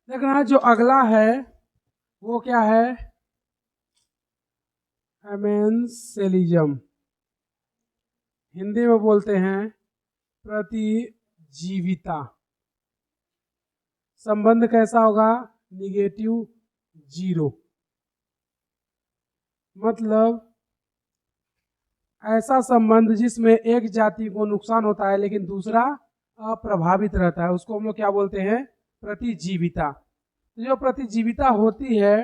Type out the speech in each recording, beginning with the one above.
देखना जो अगला है वो क्या है, एमेंसेलिज्म, हिंदी में बोलते हैं प्रतिजीविता। संबंध कैसा होगा, निगेटिव जीरो, मतलब ऐसा संबंध जिसमें एक जाति को नुकसान होता है लेकिन दूसरा अप्रभावित रहता है, उसको हम लोग क्या बोलते हैं, प्रतिजीविता। तो जो प्रतिजीविता होती है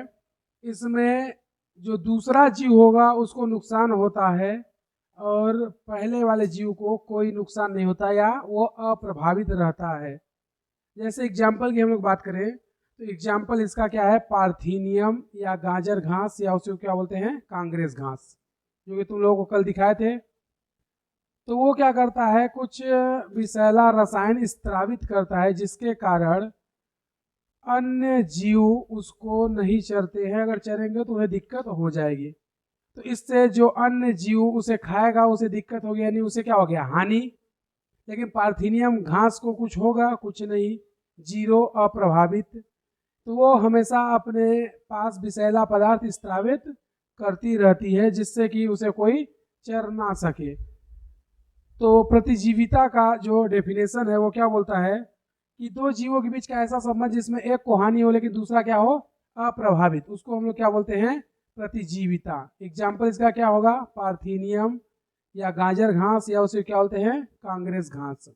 इसमें जो दूसरा जीव होगा उसको नुकसान होता है और पहले वाले जीव को कोई नुकसान नहीं होता या वो अप्रभावित रहता है। जैसे एग्जाम्पल की हम लोग बात करें तो एग्जाम्पल इसका क्या है, पार्थीनियम या गाजर घास या उसे क्या बोलते हैं, कांग्रेस घास, जो कि तुम लोगों को कल दिखाए थे। तो वो क्या करता है, कुछ विषैला रसायन स्त्रावित करता है जिसके कारण अन्य जीव उसको नहीं चरते हैं, अगर चरेंगे तो उन्हें दिक्कत हो जाएगी। तो इससे जो अन्य जीव उसे खाएगा उसे दिक्कत होगी, यानी उसे क्या हो गया, हानि। लेकिन पार्थीनियम घास को कुछ होगा, कुछ नहीं, जीरो, अप्रभावित। तो वो हमेशा अपने पास विषैला पदार्थ स्त्रावित करती रहती है जिससे कि उसे कोई चर ना सके। तो प्रतिजीविता का जो डेफिनेशन है वो क्या बोलता है कि दो जीवों के बीच का ऐसा संबंध जिसमें एक को हानि हो लेकिन दूसरा क्या हो, अप्रभावित, उसको हम लोग क्या बोलते हैं, प्रतिजीविता। एग्जाम्पल इसका क्या होगा, पार्थीनियम या गाजर घास या उसे क्या बोलते हैं, कांग्रेस घास।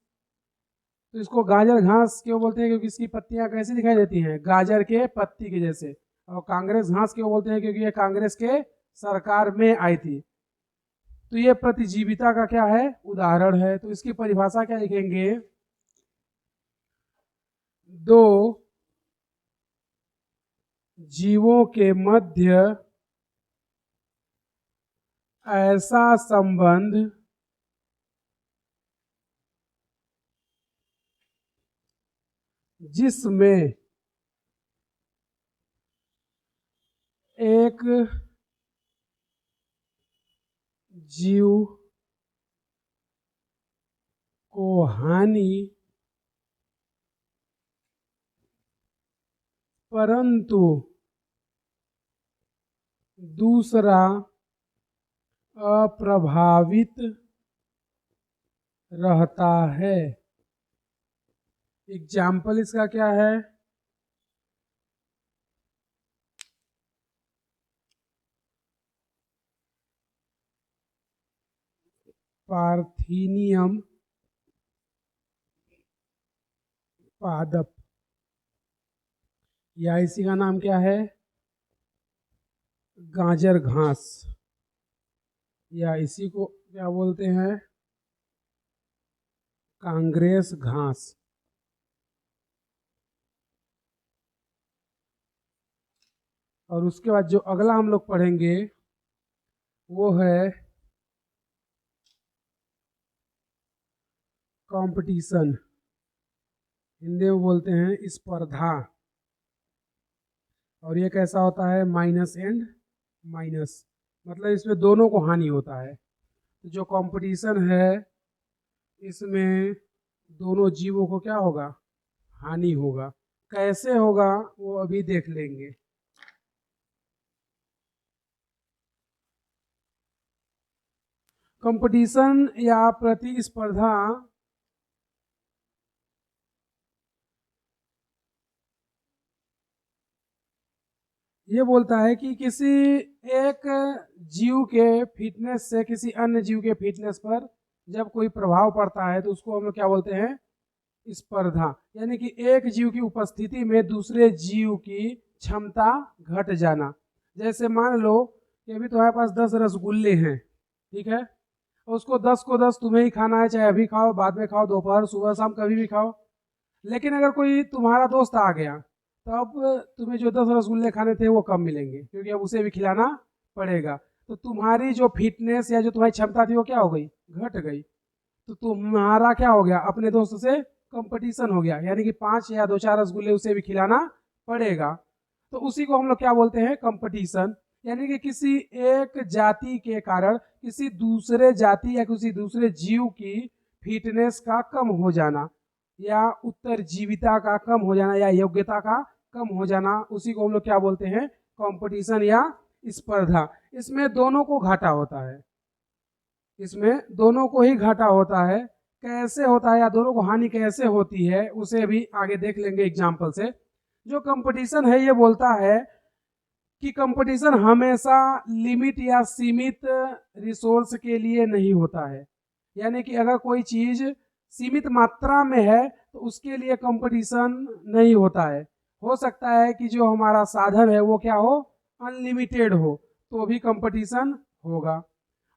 तो इसको गाजर घास क्यों बोलते हैं, क्योंकि इसकी पत्तियां कैसी दिखाई देती हैं, गाजर के पत्ती के जैसे। और कांग्रेस घास क्यों बोलते हैं, क्योंकि ये कांग्रेस के सरकार में आई थी। तो ये प्रतिजीविता का क्या है, उदाहरण है। तो इसकी परिभाषा क्या लिखेंगे, दो जीवों के मध्य ऐसा संबंध जिसमें एक जीव को हानि परंतु दूसरा अप्रभावित रहता है। एग्जाम्पल इसका क्या है, पार्थीनियम पादप, या इसी का नाम क्या है, गाजर घास, या इसी को क्या बोलते हैं, कांग्रेस घास। और उसके बाद जो अगला हम लोग पढ़ेंगे वो है कंपटीशन, हिंदी में बोलते हैं स्पर्धा। और ये कैसा होता है, माइनस एंड माइनस, मतलब इसमें दोनों को हानि होता है। तो जो कंपटीशन है इसमें दोनों जीवों को क्या होगा, हानि होगा। कैसे होगा वो अभी देख लेंगे। कंपटीशन या प्रतिस्पर्धा ये बोलता है कि किसी एक जीव के फिटनेस से किसी अन्य जीव के फिटनेस पर जब कोई प्रभाव पड़ता है तो उसको हम लोग क्या बोलते हैं, स्पर्धा। यानी कि एक जीव की उपस्थिति में दूसरे जीव की क्षमता घट जाना। जैसे मान लो कि अभी तुम्हारे पास 10 रसगुल्ले हैं, ठीक है, और उसको 10 को 10 तुम्हें ही खाना है, चाहे अभी खाओ, बाद में खाओ, दोपहर, सुबह, शाम, कभी भी खाओ। लेकिन अगर कोई तुम्हारा दोस्त आ गया तो अब तुम्हें जो 10 रसगुल्ले खाने थे वो कम मिलेंगे, क्योंकि अब उसे भी खिलाना पड़ेगा। तो तुम्हारी जो फिटनेस या जो तुम्हारी क्षमता थी वो क्या हो गई, घट गई। तो तुम्हारा क्या हो गया, अपने दोस्त से कंपटीशन हो गया, यानी कि 5 या 2-4 रसगुल्ले उसे भी खिलाना पड़ेगा। तो उसी को हम लोग क्या बोलते हैं, कंपटीशन। यानी कि किसी एक जाति के कारण किसी दूसरे जाति या किसी दूसरे जीव की फिटनेस का कम हो जाना या उत्तरजीविता का कम हो जाना या योग्यता का कम हो जाना, उसी को हम लोग क्या बोलते हैं, कंपटीशन या स्पर्धा। इसमें दोनों को घाटा होता है, इसमें दोनों को ही घाटा होता है। कैसे होता है या दोनों को हानि कैसे होती है उसे भी आगे देख लेंगे एग्जाम्पल से। जो कंपटीशन है ये बोलता है कि कंपटीशन हमेशा लिमिट या सीमित रिसोर्स के लिए नहीं होता है, यानी कि अगर कोई चीज सीमित मात्रा में है तो उसके लिए कंपटीशन नहीं होता है। हो सकता है कि जो हमारा साधन है वो क्या हो, अनलिमिटेड हो, तो भी कंपटीशन होगा।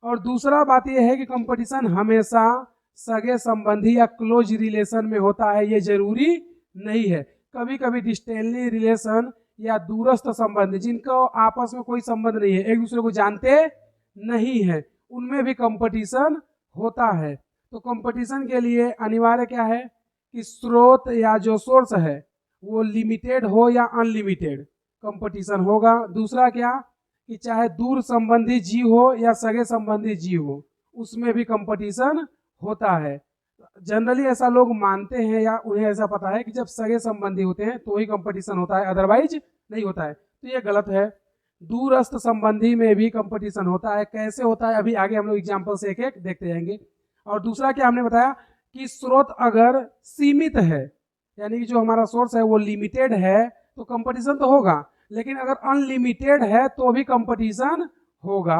और दूसरा बात यह है कि कंपटीशन हमेशा सगे संबंधी या क्लोज रिलेशन में होता है, ये जरूरी नहीं है। कभी कभी डिस्टेंटली रिलेशन या दूरस्थ संबंध जिनको आपस में कोई संबंध नहीं है, एक दूसरे को जानते नहीं है, उनमें भी कंपटीशन होता है। तो कंपटीशन के लिए अनिवार्य क्या है कि स्रोत या जो सोर्स है वो लिमिटेड हो या अनलिमिटेड, कंपटीशन होगा। दूसरा क्या कि चाहे दूर संबंधी जीव हो या सगे संबंधी जीव हो, उसमें भी कंपटीशन होता है। जनरली ऐसा लोग मानते हैं या उन्हें ऐसा पता है कि जब सगे संबंधी होते हैं तो ही कंपटीशन होता है, अदरवाइज नहीं होता है। तो ये गलत है। दूरस्थ संबंधी में भी कंपटीशन होता है। कैसे होता है अभी आगे हम लोग एग्जाम्पल से एक एक देखते जाएंगे। और दूसरा क्या हमने बताया कि स्रोत अगर सीमित है, यानी कि जो हमारा सोर्स है वो लिमिटेड है, तो कंपटीशन तो होगा, लेकिन अगर अनलिमिटेड है तो भी कंपटीशन होगा।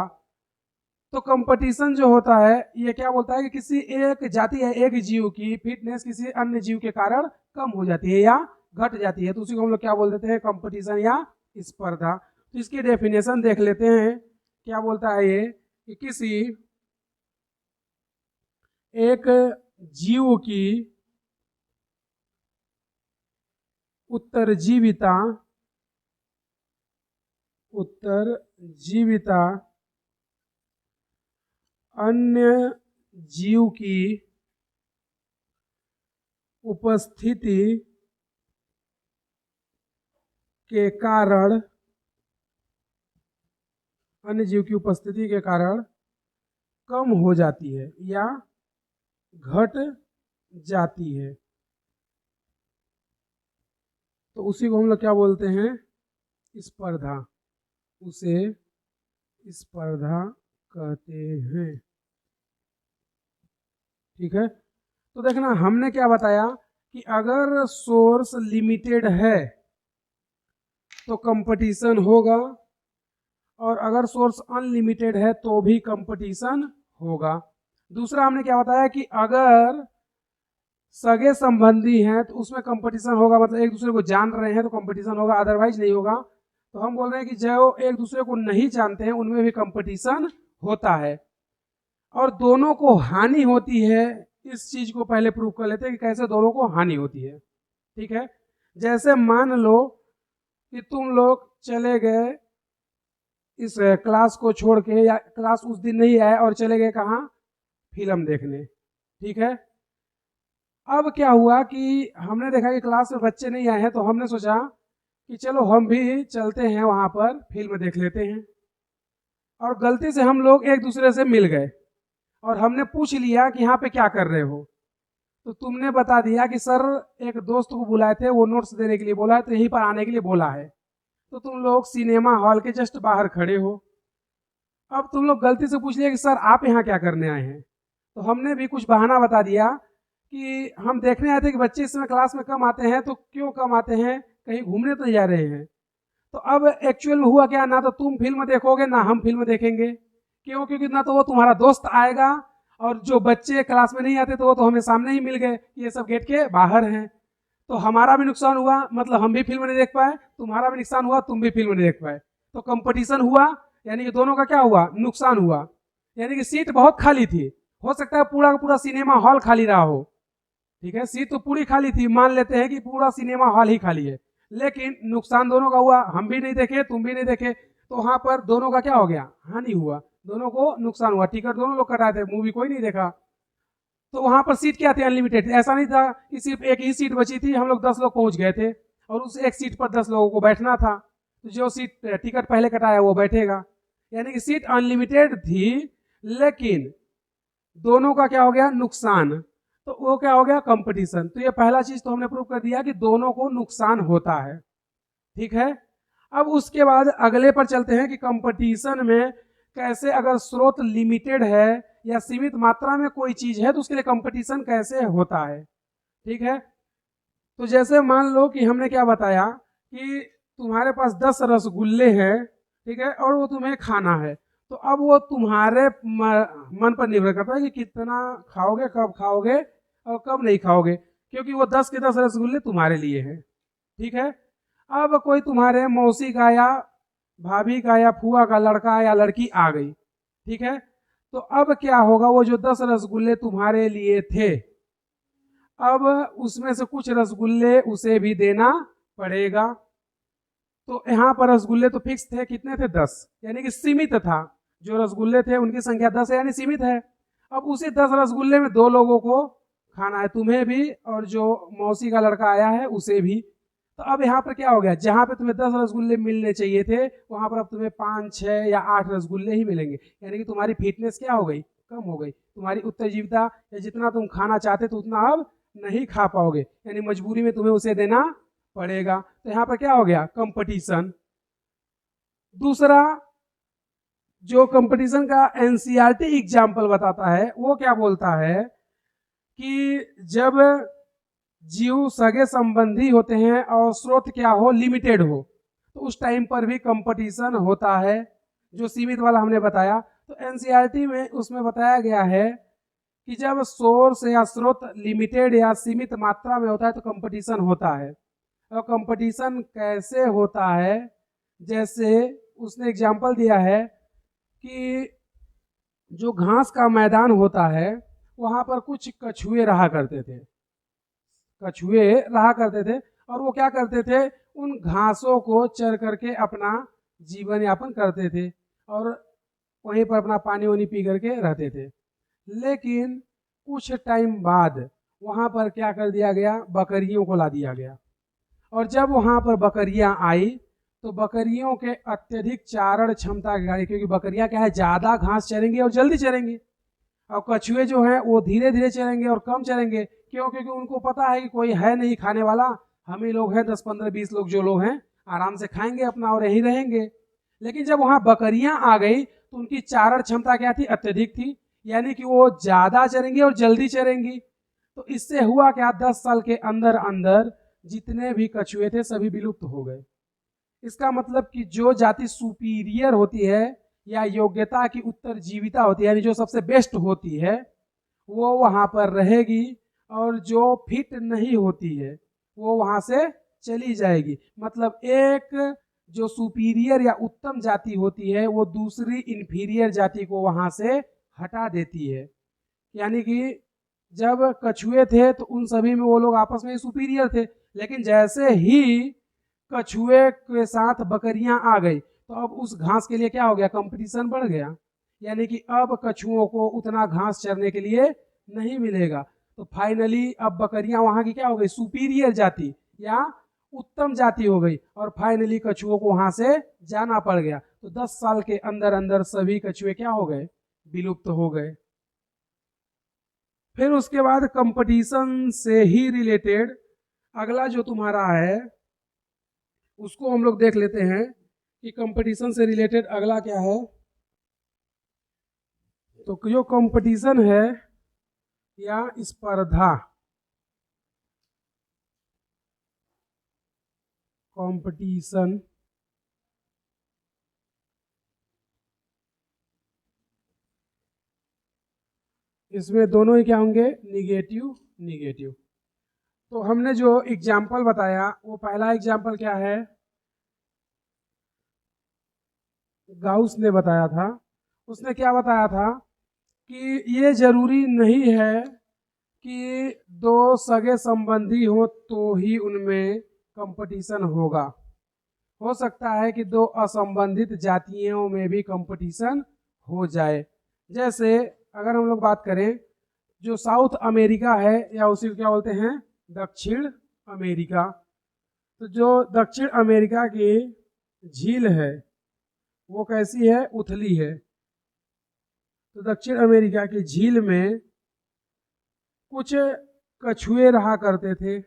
तो कंपटीशन जो होता है ये क्या बोलता है कि किसी एक जाति या एक जीव की फिटनेस किसी अन्य जीव के कारण कम हो जाती है या घट जाती है, तो उसी को हम लोग क्या बोल देते हैं, कंपटीशन या स्पर्धा। तो इसकी डेफिनेशन देख लेते हैं। क्या बोलता है ये कि किसी एक जीव की उत्तरजीविता अन्य जीव की उपस्थिति के कारण, अन्य जीव की उपस्थिति के कारण कम हो जाती है या घट जाती है, तो उसी को हम लोग क्या बोलते हैं, स्पर्धा। उसे स्पर्धा कहते हैं। ठीक है, तो देखना हमने क्या बताया कि अगर सोर्स लिमिटेड है तो कंपटीशन होगा, और अगर सोर्स अनलिमिटेड है तो भी कंपटीशन होगा। दूसरा हमने क्या बताया कि अगर सगे संबंधी हैं तो उसमें कंपटीशन होगा, मतलब एक दूसरे को जान रहे हैं तो कंपटीशन होगा, अदरवाइज नहीं होगा। तो हम बोल रहे हैं कि जो एक दूसरे को नहीं जानते हैं उनमें भी कंपटीशन होता है, और दोनों को हानि होती है। इस चीज को पहले प्रूव कर लेते हैं कि कैसे दोनों को हानि होती है। ठीक है, जैसे मान लो कि तुम लोग चले गए इस क्लास को छोड़ के, या क्लास उस दिन नहीं आए और चले गए कहाँ, फिल्म देखने। ठीक है, अब क्या हुआ कि हमने देखा कि क्लास में बच्चे नहीं आए हैं, तो हमने सोचा कि चलो हम भी चलते हैं वहां पर फिल्म देख लेते हैं। और गलती से हम लोग एक दूसरे से मिल गए और हमने पूछ लिया कि यहाँ पे क्या कर रहे हो, तो तुमने बता दिया कि सर एक दोस्त को बुलाए थे, वो नोट्स देने के लिए बोला है, तो यहीं पर आने के लिए बोला है। तो तुम लोग सिनेमा हॉल के जस्ट बाहर खड़े हो। अब तुम लोग गलती से पूछ लिया कि सर आप यहाँ क्या करने आए हैं, तो हमने भी कुछ बहाना बता दिया कि हम देखने आए थे कि बच्चे इस समय क्लास में कम आते हैं। तो क्यों कम आते हैं, कहीं घूमने तो जा रहे हैं। तो अब एक्चुअल में हुआ क्या, ना तो तुम फिल्म देखोगे ना हम फिल्म देखेंगे। क्यों, क्योंकि ना तो वो तुम्हारा दोस्त आएगा, और जो बच्चे क्लास में नहीं आते तो वो तो हमें सामने ही मिल गए, ये सब गेट के बाहर हैं। तो हमारा भी नुकसान हुआ, मतलब हम भी फिल्म नहीं देख पाए, तुम्हारा भी नुकसान हुआ, तुम भी फिल्म नहीं देख पाए। तो कंपटीशन हुआ, यानी कि दोनों का क्या हुआ, नुकसान हुआ। यानी कि सीट बहुत खाली थी, हो सकता है पूरा का पूरा सिनेमा हॉल खाली रहा हो। ठीक है, सीट तो पूरी खाली थी, मान लेते हैं कि पूरा सिनेमा हॉल ही खाली है, लेकिन नुकसान दोनों का हुआ, हम भी नहीं देखे तुम भी नहीं देखे, तो वहां पर दोनों का क्या हो गया, हानि हुआ, दोनों को नुकसान हुआ। टिकट दोनों लोग कटाए थे, मूवी कोई नहीं देखा। तो वहां पर सीट क्या थी, अनलिमिटेड। ऐसा नहीं था कि सिर्फ एक ही सीट बची थी, हम लोग 10 लोग पहुंच गए थे और उस एक सीट पर 10 लोगों को बैठना था, तो जो सीट टिकट पहले कटाया वो बैठेगा। यानी कि सीट अनलिमिटेड थी, लेकिन दोनों का क्या हो गया, नुकसान। तो वो क्या हो गया, कंपटीशन। तो ये पहला चीज तो हमने प्रूव कर दिया कि दोनों को नुकसान होता है। ठीक है। अब उसके बाद अगले पर चलते हैं कि कंपटीशन में कैसे, अगर स्रोत लिमिटेड है या सीमित मात्रा में कोई चीज है तो उसके लिए कंपटीशन कैसे होता है। ठीक है, तो जैसे मान लो कि हमने क्या बताया कि तुम्हारे पास 10 रसगुल्ले हैं, ठीक है, और वो तुम्हें खाना है, तो अब वो तुम्हारे मन पर निर्भर करता है कि कितना खाओगे, कब खाओगे और कब नहीं खाओगे, क्योंकि वो 10 के 10 रसगुल्ले तुम्हारे लिए हैं। ठीक है, अब कोई तुम्हारे मौसी का या भाभी का या फुआ का लड़का या लड़की आ गई, ठीक है, तो अब क्या होगा, वो जो 10 रसगुल्ले तुम्हारे लिए थे, अब उसमें से कुछ रसगुल्ले उसे भी देना पड़ेगा। तो यहाँ पर रसगुल्ले तो फिक्स थे, कितने थे, 10, यानी कि सीमित था, जो रसगुल्ले थे उनकी संख्या 10 है, यानी सीमित है। अब उसी 10 रसगुल्ले में 2 लोगों को खाना है, तुम्हें भी और जो मौसी का लड़का आया है उसे भी। तो अब यहाँ पर क्या हो गया, जहाँ पे तुम्हें 10 रसगुल्ले मिलने चाहिए थे वहां पर अब तुम्हें 5, 6 या 8 रसगुल्ले ही मिलेंगे, यानी कि तुम्हारी फिटनेस क्या हो गई, कम हो गई, तुम्हारी उत्तरजीविता या जितना तुम खाना चाहते तो उतना अब नहीं खा पाओगे, यानी मजबूरी में तुम्हें उसे देना पड़ेगा। तो यहाँ पर क्या हो गया, कंपटीशन। दूसरा जो कंपटीशन का एनसीईआरटी एग्जाम्पल बताता है वो क्या बोलता है कि जब जीव सगे संबंधी होते हैं और स्रोत क्या हो, लिमिटेड हो, तो उस टाइम पर भी कंपटीशन होता है, जो सीमित वाला हमने बताया। तो एनसीईआरटी में उसमें बताया गया है कि जब सोर्स या स्रोत लिमिटेड या सीमित मात्रा में होता है तो कंपटीशन होता है। और कंपटीशन कैसे होता है, जैसे उसने एग्जाम्पल दिया है कि जो घास का मैदान होता है वहां पर कुछ कछुए रहा करते थे, कछुए रहा करते थे, और वो क्या करते थे, उन घासों को चर करके अपना जीवन यापन करते थे और वहीं पर अपना पानी वानी पी करके रहते थे। लेकिन कुछ टाइम बाद वहां पर क्या कर दिया गया, बकरियों को ला दिया गया, और जब वहां पर बकरियां आई तो बकरियों के अत्यधिक चारण क्षमता के कारण, क्योंकि बकरियां क्या है, ज्यादा घास चरेंगी और जल्दी चरेंगी, और कछुए जो हैं वो धीरे धीरे चरेंगे और कम चरेंगे, क्यों, क्योंकि उनको पता है कि कोई है नहीं खाने वाला, हम ही लोग हैं, 10, 15, 20 लोग जो लोग हैं आराम से खाएंगे अपना और यहीं रहेंगे। लेकिन जब वहां बकरियां आ गई तो उनकी चारण क्षमता क्या थी, अत्यधिक थी, यानी कि वो ज्यादा चरेंगी और जल्दी चरेंगी। तो इससे हुआ क्या, 10 साल के अंदर अंदर जितने भी कछुए थे सभी विलुप्त हो गए। इसका मतलब कि जो जाति सुपीरियर होती है या योग्यता की उत्तरजीविता होती है, यानी जो सबसे बेस्ट होती है, वो वहां पर रहेगी, और जो फिट नहीं होती है वो वहां से चली जाएगी। मतलब एक जो सुपीरियर या उत्तम जाति होती है वो दूसरी इंफीरियर जाति को वहां से हटा देती है। यानी कि जब कछुए थे तो उन सभी में वो लोग आपस में सुपीरियर थे, लेकिन जैसे ही कछुए के साथ बकरियां आ गई तो अब उस घास के लिए क्या हो गया, कंपटीशन बढ़ गया, यानी कि अब कछुओं को उतना घास चरने के लिए नहीं मिलेगा। तो फाइनली अब बकरियां वहां की क्या हो गई, सुपीरियर जाति या उत्तम जाति हो गई, और फाइनली कछुओं को वहां से जाना पड़ गया। तो 10 साल के अंदर अंदर सभी कछुए क्या हो गए, विलुप्त हो गए। फिर उसके बाद कंपटीशन से ही रिलेटेड अगला जो तुम्हारा है उसको हम लोग देख लेते हैं कि कंपटीशन से रिलेटेड अगला क्या है। तो जो कंपटीशन है या स्पर्धा, कंपटीशन, इसमें दोनों ही क्या होंगे, निगेटिव निगेटिव। तो हमने जो एग्जाम्पल बताया वो पहला एग्जाम्पल क्या है, गाउस ने बताया था। उसने क्या बताया था कि ये जरूरी नहीं है कि 2 सगे संबंधी हो तो ही उनमें कंपटीशन होगा, हो सकता है कि 2 असंबंधित जातियों में भी कंपटीशन हो जाए। जैसे अगर हम लोग बात करें, जो साउथ अमेरिका है या उसी को क्या बोलते हैं, दक्षिण अमेरिका, तो जो दक्षिण अमेरिका की झील है वो कैसी है, उथली है। तो दक्षिण अमेरिका की झील में कुछ कछुए रहा करते थे,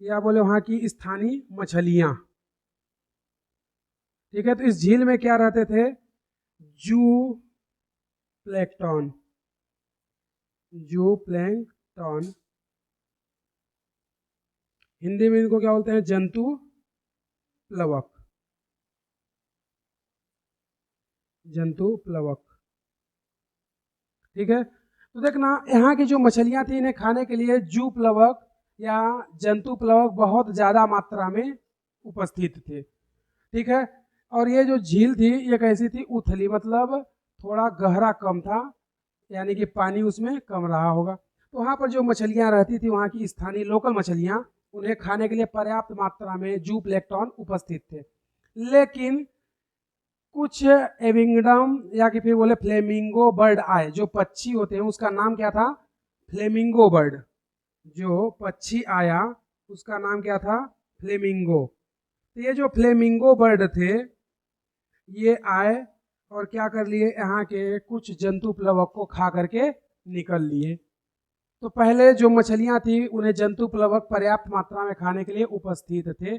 या बोले वहाँ की स्थानीय मछलियाँ। ठीक है, तो इस झील में क्या रहते थे? जू प्लैंकटन, जू प्लैंकटन, हिंदी में इनको क्या बोलते हैं? जंतु प्लवक, जंतु प्लवक। ठीक है, तो देखना यहाँ की जो मछलियां थी इन्हें खाने के लिए जू प्लवक या जंतु प्लवक बहुत ज्यादा मात्रा में उपस्थित थे। ठीक है, और ये जो झील थी ये कैसी थी? उथली, मतलब थोड़ा गहरा कम था, यानी कि पानी उसमें कम रहा होगा। तो वहाँ पर जो मछलियाँ रहती थी, वहाँ की स्थानीय लोकल मछलियाँ, उन्हें खाने के लिए पर्याप्त मात्रा में जू प्लैंकटन उपस्थित थे। लेकिन कुछ एविंगडम या कि फिर बोले फ्लेमिंगो बर्ड आए, जो पक्षी होते हैं उसका नाम क्या था? Flamingo bird. जो पक्षी आया उसका नाम क्या था? फ्लेमिंगो। तो ये जो फ्लेमिंगो बर्ड थे ये आए और क्या कर लिए? यहाँ के कुछ जंतु प्लवक को खा करके निकल लिए। तो पहले जो मछलियां थी उन्हें जंतु प्लवक पर्याप्त मात्रा में खाने के लिए उपस्थित थे,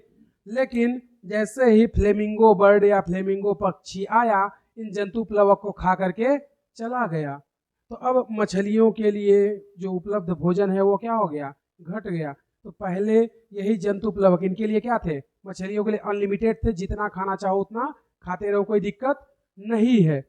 लेकिन जैसे ही फ्लेमिंगो बर्ड या फ्लेमिंगो पक्षी आया, इन जंतु प्लवक को खा करके चला गया। तो अब मछलियों के लिए जो उपलब्ध भोजन है वो क्या हो गया? घट गया। तो पहले यही जंतु प्लवक इनके लिए क्या थे? मछलियों के लिए अनलिमिटेड थे, जितना खाना चाहो उतना खाते रहो, कोई दिक्कत नहीं है।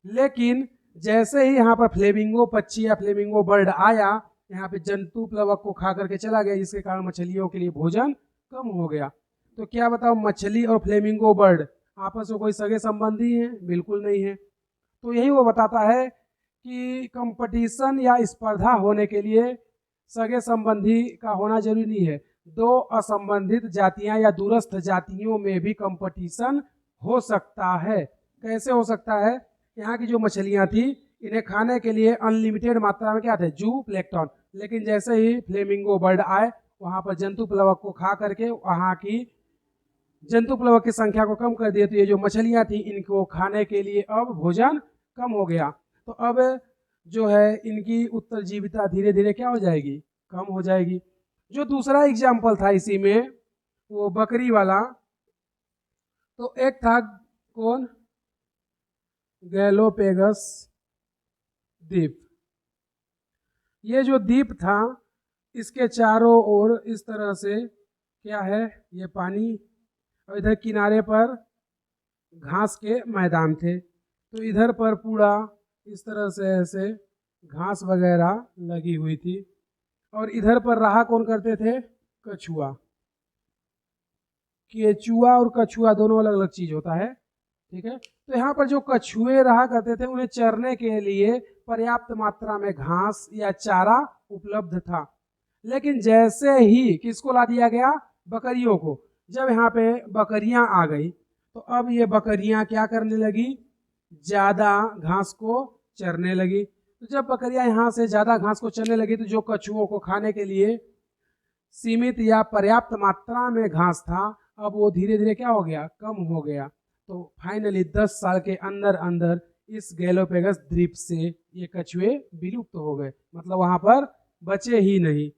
लेकिन जैसे ही यहाँ पर फ्लेमिंगो पक्षी या फ्लेमिंगो बर्ड आया, यहाँ पे जंतु प्लवक को खा करके चला गया, जिसके कारण मछलियों के लिए भोजन कम हो गया। तो क्या बताओ, मछली और फ्लेमिंगो बर्ड आपस में कोई सगे संबंधी हैं? बिल्कुल नहीं है। तो यही वो बताता है कि कंपटीशन या स्पर्धा होने के लिए सगे संबंधी का होना जरूरी नहीं है। दो असंबंधित जातियां या दूरस्थ जातियों में भी कंपटीशन हो सकता है। कैसे हो सकता है? यहाँ की जो मछलियां थी इन्हें खाने के लिए अनलिमिटेड मात्रा में क्या थे? जू प्लैंकटन। लेकिन जैसे ही फ्लेमिंगो बर्ड आए, वहां पर जंतु प्लवक को खा करके वहां की जंतु प्लवक की संख्या को कम कर दिए। तो ये जो मछलियां थी इनको खाने के लिए अब भोजन कम हो गया। तो अब जो है इनकी उत्तरजीविता धीरे धीरे क्या हो जाएगी? कम हो जाएगी। जो दूसरा एग्जाम्पल था इसी में, वो बकरी वाला। तो एक था कौन? गैलोपेगस द्वीप। ये जो द्वीप था इसके चारों ओर इस तरह से क्या है? ये पानी, और इधर किनारे पर घास के मैदान थे। तो इधर पर पूरा इस तरह से ऐसे घास वगैरह लगी हुई थी, और इधर पर रहा कौन करते थे? कछुआ। केचुआ और कछुआ दोनों अलग अलग चीज होता है। ठीक है, तो यहाँ पर जो कछुए रहा करते थे उन्हें चरने के लिए पर्याप्त मात्रा में घास या चारा उपलब्ध था। लेकिन जैसे ही किसको ला दिया गया? बकरियों को। जब यहाँ पे बकरियां आ गई तो अब ये बकरियां क्या करने लगी? ज्यादा घास को चरने लगी। तो जब बकरियां यहाँ से ज्यादा घास को चरने लगी तो जो कछुओं को खाने के लिए सीमित या पर्याप्त मात्रा में घास था, अब वो धीरे धीरे क्या हो गया? कम हो गया। तो फाइनली 10 साल के अंदर अंदर इस गैलोपेगस द्वीप से ये कछुए विलुप्त हो गए, मतलब वहां पर बचे ही नहीं।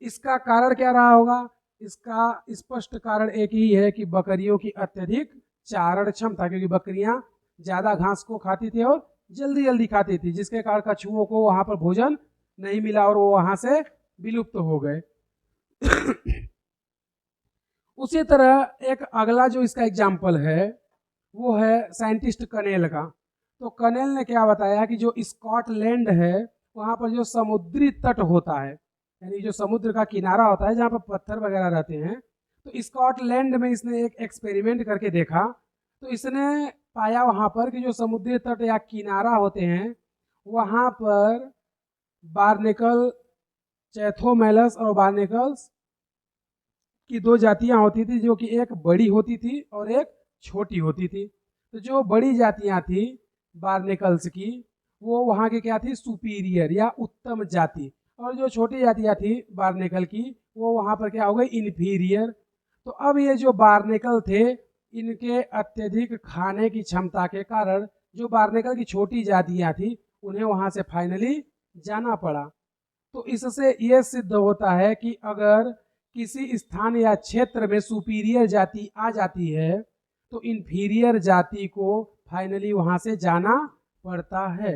इसका कारण क्या रहा होगा? इसका स्पष्ट कारण एक ही है कि बकरियों की अत्यधिक चारण क्षमता, क्योंकि बकरियां ज्यादा घास को खाती थी और जल्दी जल्दी खाती थी, जिसके कारण कछुओं को वहां पर भोजन नहीं मिला और वो वहां से विलुप्त हो गए। उसी तरह एक अगला जो इसका एग्जाम्पल है वो है साइंटिस्ट कनेल का। तो कनेल ने क्या बताया कि जो स्कॉटलैंड है वहां पर जो समुद्री तट होता है, यानी जो समुद्र का किनारा होता है जहाँ पर पत्थर वगैरह रहते हैं, तो स्कॉटलैंड में इसने एक एक्सपेरिमेंट करके देखा। तो इसने पाया वहां पर कि जो समुद्री तट या किनारा होते हैं वहां पर बार्नेकल, चैथोमेलस और बार्नेकल्स की दो जातियां होती थी, जो कि एक बड़ी होती थी और एक छोटी होती थी। तो जो बड़ी जातियां थी बार्नेकल्स की, वो वहाँ की क्या थी? सुपीरियर या उत्तम जाति, और जो छोटी जातियां थी बार्नेकल की वो वहाँ पर क्या हो गई? इन्फीरियर। तो अब ये जो बार्नेकल थे इनके अत्यधिक खाने की क्षमता के कारण जो बार्नेकल की छोटी जातियां थी उन्हें वहाँ से फाइनली जाना पड़ा। तो इससे ये सिद्ध होता है कि अगर किसी स्थान या क्षेत्र में सुपीरियर जाति आ जाती है तो इन्फीरियर जाति को फाइनली वहां से जाना पड़ता है।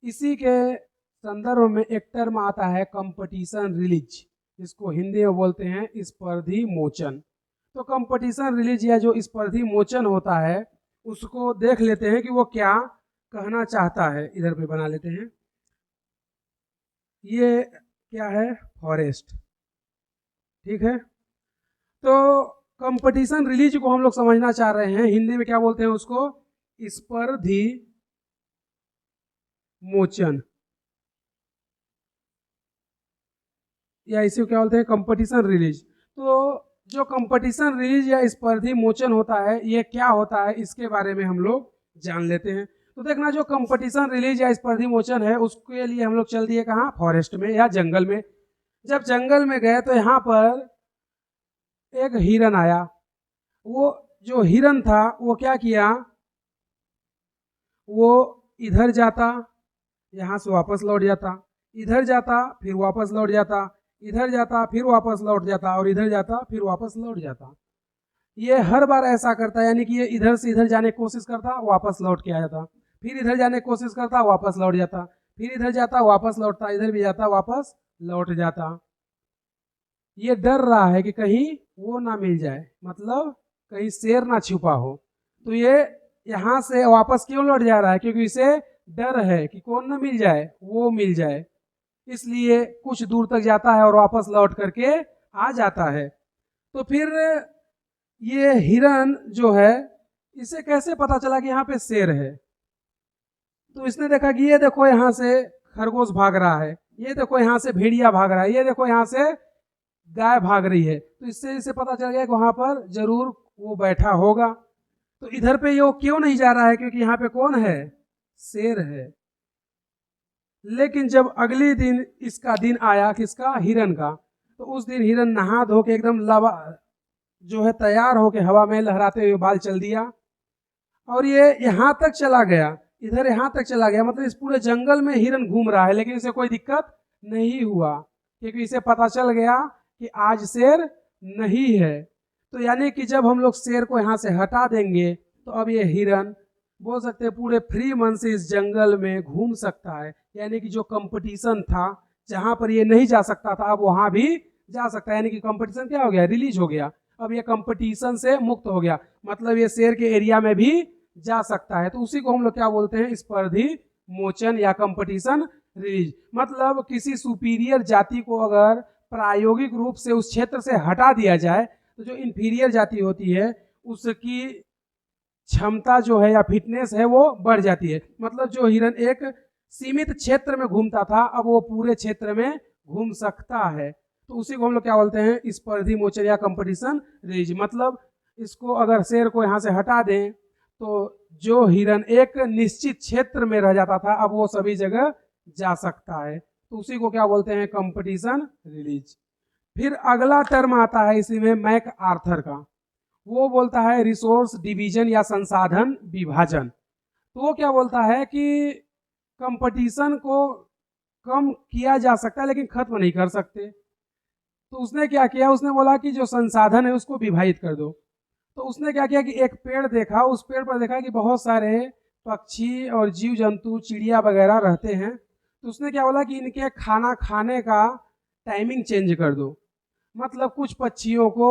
इसी के संदर्भ में एक टर्म आता है कंपटीशन रिलीज, जिसको हिंदी में बोलते हैं स्पर्धी मोचन। तो कंपटीशन रिलीज या जो स्पर्धी मोचन होता है उसको देख लेते हैं कि वो क्या कहना चाहता है। इधर पे बना लेते हैं, ये क्या है, फॉरेस्ट, ठीक है। तो कंपटीशन रिलीज को हम लोग समझना चाह रहे हैं, हिंदी में क्या बोलते हैं उसको, स्पर्धी मोचन, या इसे क्या बोलते हैं, कंपटीशन रिलीज। तो जो कंपटीशन रिलीज या स्पर्धी मोचन होता है ये क्या होता है, इसके बारे में हम लोग जान लेते हैं। तो देखना, जो कंपटीशन रिलीज या स्पर्धी मोचन है उसके लिए हम लोग चल दिए कहाँ, फॉरेस्ट में या जंगल में। जब जंगल में गए तो यहाँ पर एक हिरन आया। वो जो हिरन था वो क्या किया, वो इधर जाता, यहाँ से वापस लौट जाता, इधर जाता फिर वापस लौट जाता, इधर जाता फिर वापस लौट जाता, और इधर जाता फिर वापस लौट जाता। ये हर बार ऐसा करता, यानी कि ये इधर से इधर जाने की कोशिश करता, वापस लौट के आ जाता, फिर इधर जाने की कोशिश करता, वापस लौट जाता, फिर इधर जाता, वापस लौटता, इधर भी जाता, वापस लौट जाता। ये डर रहा है कि कहीं वो ना मिल जाए, मतलब कहीं शेर ना छुपा हो। तो ये यहाँ से वापस क्यों लौट जा रहा है, क्योंकि इसे डर है कि कौन ना मिल जाए, वो मिल जाए, इसलिए कुछ दूर तक जाता है और वापस लौट करके आ जाता है। तो फिर ये हिरन जो है, इसे कैसे पता चला कि यहाँ पे शेर है, तो इसने देखा कि ये देखो यहाँ से खरगोश भाग रहा है, ये देखो यहाँ से भेड़िया भाग रहा है, ये देखो यहाँ से गाय भाग रही है, तो इससे इसे पता चल गया कि वहां पर जरूर वो बैठा होगा। तो इधर पे ये क्यों नहीं जा रहा है, क्योंकि यहाँ पे कौन है, शेर है। लेकिन जब अगले दिन इसका दिन आया, किसका, हिरन का, तो उस दिन हिरन नहा धो के एकदम लवा जो है तैयार होके हवा में लहराते हुए बाल चल दिया, और ये यहाँ तक चला गया, इधर यहाँ तक चला गया, मतलब इस पूरे जंगल में हिरन घूम रहा है, लेकिन इसे कोई दिक्कत नहीं हुआ, क्योंकि इसे पता चल गया कि आज शेर नहीं है। तो यानी कि जब हम लोग शेर को यहाँ से हटा देंगे तो अब ये हिरन बोल सकते हैं पूरे फ्री मन से इस जंगल में घूम सकता है। यानी कि जो कंपटीशन था, जहां पर ये नहीं जा सकता था, अब वहां भी जा सकता है। यानी कि कंपटीशन क्या हो गया, रिलीज हो गया, अब ये कंपटीशन से मुक्त हो गया, मतलब ये शेर के एरिया में भी जा सकता है। तो उसी को हम लोग क्या बोलते हैं, स्पर्धी मोचन या कंपटीशन रिलीज। मतलब किसी सुपीरियर जाति को अगर प्रायोगिक रूप से उस क्षेत्र से हटा दिया जाए तो जो इंफीरियर जाति होती है उसकी क्षमता जो है या फिटनेस है वो बढ़ जाती है। मतलब जो हिरन एक सीमित क्षेत्र में घूमता था, अब वो पूरे क्षेत्र में घूम सकता है। तो उसी को हम लोग क्या बोलते हैं, स्पर्धी मोचन या कंपटीशन रिलीज। मतलब इसको अगर शेर को यहाँ से हटा दें तो जो हिरन एक निश्चित क्षेत्र में रह जाता था, अब वो सभी जगह जा सकता है। तो उसी को क्या बोलते हैं, कंपटीशन रिलीज। फिर अगला टर्म आता है इसी में मैक आर्थर का, वो बोलता है रिसोर्स डिवीजन या संसाधन विभाजन। तो वो क्या बोलता है कि कंपटीशन को कम किया जा सकता है लेकिन खत्म नहीं कर सकते। तो उसने क्या किया, उसने बोला कि जो संसाधन है उसको विभाजित कर दो। तो उसने क्या किया कि एक पेड़ देखा, उस पेड़ पर देखा कि बहुत सारे पक्षी और जीव जंतु, चिड़िया वगैरह रहते हैं। तो उसने क्या बोला कि इनके खाना खाने का टाइमिंग चेंज कर दो। मतलब कुछ पक्षियों को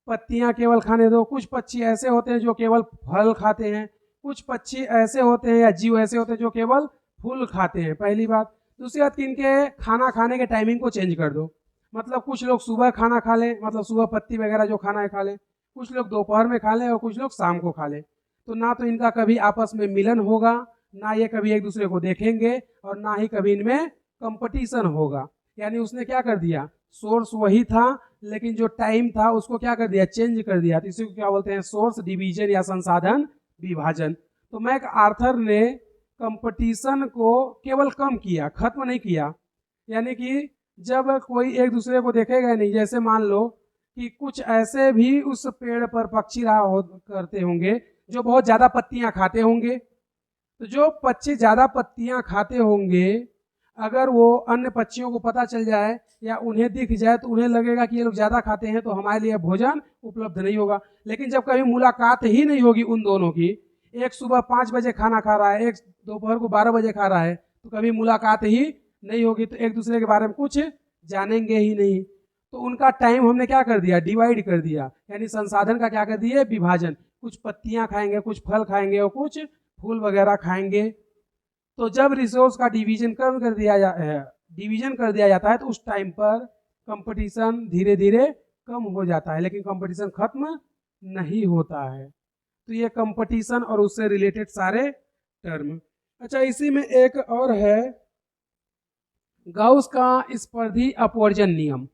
पत्तियां केवल खाने दो, कुछ पक्षी ऐसे होते हैं जो केवल फल खाते हैं, कुछ पक्षी ऐसे होते हैं या जीव ऐसे होते हैं जो केवल फूल खाते हैं, पहली बात। दूसरी बात कि इनके खाना खाने के टाइमिंग को चेंज कर दो। मतलब कुछ लोग सुबह खाना खा लें, मतलब सुबह पत्ती वगैरह जो खाना है खा लें, कुछ लोग दोपहर में खा लें और कुछ लोग शाम को खा लें। तो ना तो इनका कभी आपस में मिलन होगा, ना ये कभी एक दूसरे को देखेंगे, और ना ही कभी इनमें कंपटीशन होगा। यानी उसने क्या कर दिया, सोर्स वही था लेकिन जो टाइम था उसको क्या कर दिया, चेंज कर दिया। तो इसी को क्या बोलते हैं, सोर्स डिवीजन या संसाधन विभाजन। तो मैक आर्थर ने कंपटीशन को केवल कम किया, खत्म नहीं किया। यानी कि जब कोई एक दूसरे को देखेगा नहीं, जैसे मान लो कि कुछ ऐसे भी उस पेड़ पर पक्षी रहा करते होंगे जो बहुत ज्यादा पत्तियां खाते होंगे। तो जो पक्षी ज्यादा पत्तियां खाते होंगे, अगर वो अन्य पक्षियों को पता चल जाए या उन्हें दिख जाए तो उन्हें लगेगा कि ये लोग ज़्यादा खाते हैं तो हमारे लिए भोजन उपलब्ध नहीं होगा। लेकिन जब कभी मुलाकात ही नहीं होगी उन दोनों की, एक सुबह 5 बजे खाना खा रहा है, एक दोपहर को 12 बजे खा रहा है, तो कभी मुलाकात ही नहीं होगी तो एक दूसरे के बारे में कुछ जानेंगे ही नहीं। तो उनका टाइम हमने क्या कर दिया, डिवाइड कर दिया, यानी संसाधन का क्या कर दिए, विभाजन। कुछ पत्तियां खाएंगे, कुछ फल खाएंगे और कुछ फूल वगैरह खाएंगे। तो जब रिसोर्स का डिवीजन कर दिया जाता है तो उस टाइम पर कंपटीशन धीरे धीरे कम हो जाता है, लेकिन कंपटीशन खत्म नहीं होता है। तो ये कंपटीशन और उससे रिलेटेड सारे टर्म। अच्छा, इसी में एक और है गाउस का स्पर्धी अपवर्जन नियम।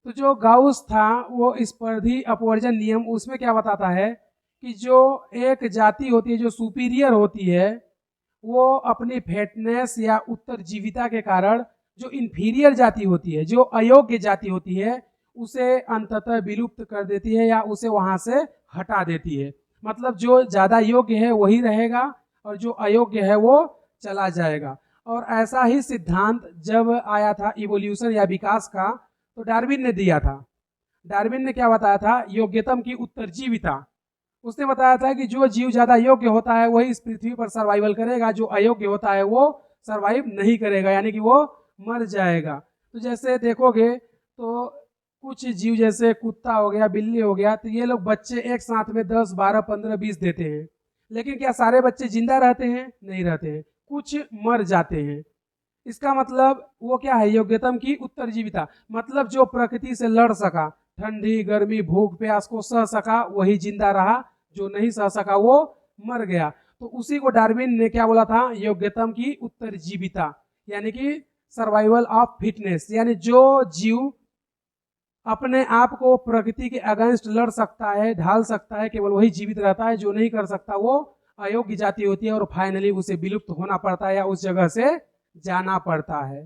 तो जो गाउस था वो स्पर्धी अपवर्जन नियम, उसमें क्या बताता है कि जो एक जाति होती है जो सुपीरियर होती है, वो अपनी फेटनेस या उत्तरजीविता के कारण जो इंफीरियर जाति होती है, जो अयोग्य जाति होती है, उसे अंततः विलुप्त कर देती है या उसे वहां से हटा देती है। मतलब जो ज्यादा योग्य है वही रहेगा और जो अयोग्य है वो चला जाएगा। और ऐसा ही सिद्धांत जब आया था इवोल्यूशन या विकास का, तो डार्विन ने दिया था। डार्विन ने क्या बताया था, योग्यतम की उत्तरजीविता। उसने बताया था कि जो जीव ज्यादा योग्य होता है वही इस पृथ्वी पर सर्वाइवल करेगा, जो अयोग्य होता है वो सर्वाइव नहीं करेगा, यानी कि वो मर जाएगा। तो जैसे देखोगे तो कुछ जीव जैसे कुत्ता हो गया, बिल्ली हो गया, तो ये लोग बच्चे एक साथ में 10, 12, 15, 20 देते हैं। लेकिन क्या सारे बच्चे जिंदा रहते हैं? नहीं रहते हैं, कुछ मर जाते हैं। इसका मतलब वो क्या है, योग्यतम की उत्तरजीविता। मतलब जो प्रकृति से लड़ सका, ठंडी गर्मी भूख प्यास को सह सका, वही जिंदा रहा, जो नहीं सह सका वो मर गया। तो उसी को डार्विन ने क्या बोला था, योग्यतम की उत्तरजीविता, यानी कि सर्वाइवल ऑफ फिटनेस। यानी जो जीव अपने आप को प्रकृति के अगेंस्ट लड़ सकता है, ढाल सकता है, केवल वही जीवित रहता है, जो नहीं कर सकता वो अयोग्य जाति होती है और फाइनली उसे विलुप्त होना पड़ता है या उस जगह से जाना पड़ता है।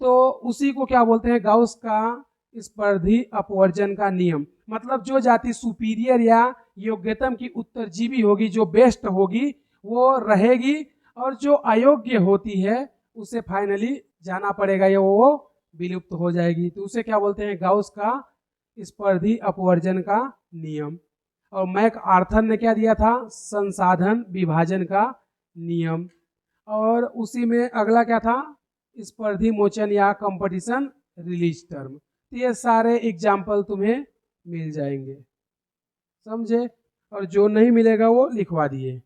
तो उसी को क्या बोलते हैं, गाउस का स्पर्धी अपवर्जन का नियम। मतलब जो जाति सुपीरियर या योग्यतम की उत्तरजीवी होगी, जो बेस्ट होगी, वो रहेगी, और जो अयोग्य होती है उसे फाइनली जाना पड़ेगा या वो विलुप्त हो जाएगी। तो उसे क्या बोलते हैं, गाउस का स्पर्धी अपवर्जन का नियम। और मैक आर्थर ने क्या दिया था, संसाधन विभाजन का नियम। और उसी में अगला क्या था, स्पर्धी मोचन या कंपटीशन रिलीज टर्म। तो ये सारे एग्जाम्पल तुम्हें मिल जाएंगे, समझे? और जो नहीं मिलेगा वो लिखवा दिए।